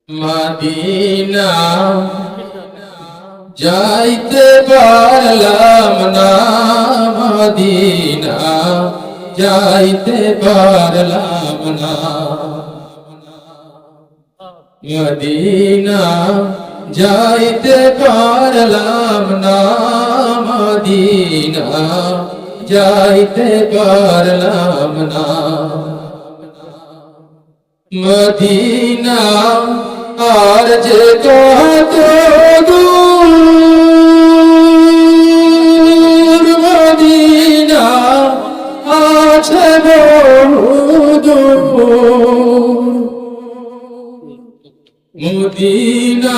Medina যাইতে পারলাম না, মদিনা যাইতে পারলাম না, মদিনা যাইতে পারলাম না, মদিনা যাইতে পারলাম না। মদিনা আর যে কত দূর, মদিনা আছে বহু দূর, মদিনা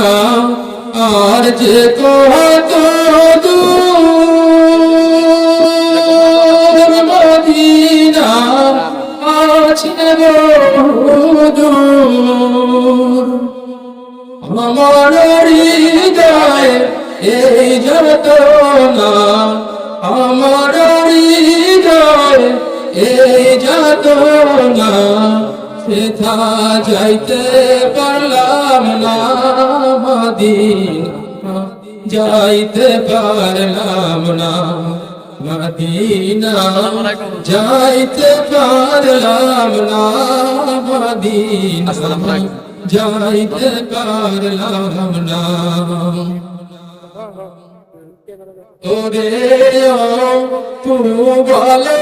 আর যে কত দূর, মদিনা আছে বহু দূর। আমার হৃদয়ে এই যাতনা, আমার হৃদয়ে এই যাতনা, সেথা যাইতে পারলাম না, মদিনা যাইতে পারলাম না, মদিনা যাইতে পারলাম না, মদিনা যাইতে পারলাম না। ওরে তু বলো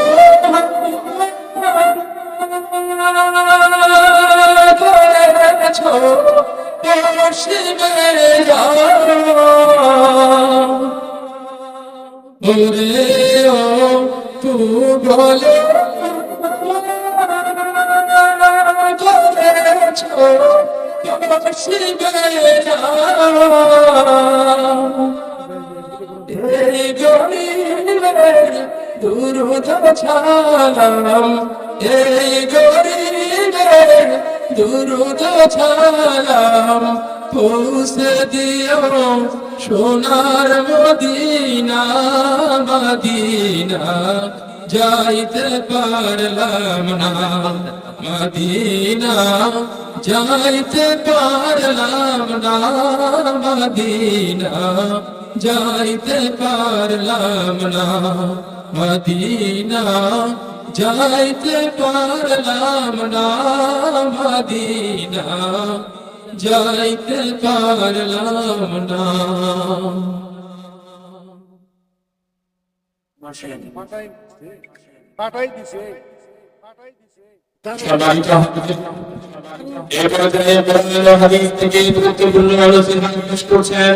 ওরে তু বলো এই গরিবের দুরুদ ছাড়াম, এই গরিবের দুরুদ ছাড়াম, পৌঁছে দিও সোনার মদিনা, মদিনা যাইতে পারলাম না, মদিনা যাইতে পারলাম না, মদিনা যাইতে পারলাম না, মদিনা যাইতে পারলাম না, মদিনা যাইতে পারলাম না। এ পর্যায়ে হাদিস থেকে গুরুত্বপূর্ণ আলোচনা পেশ করছেন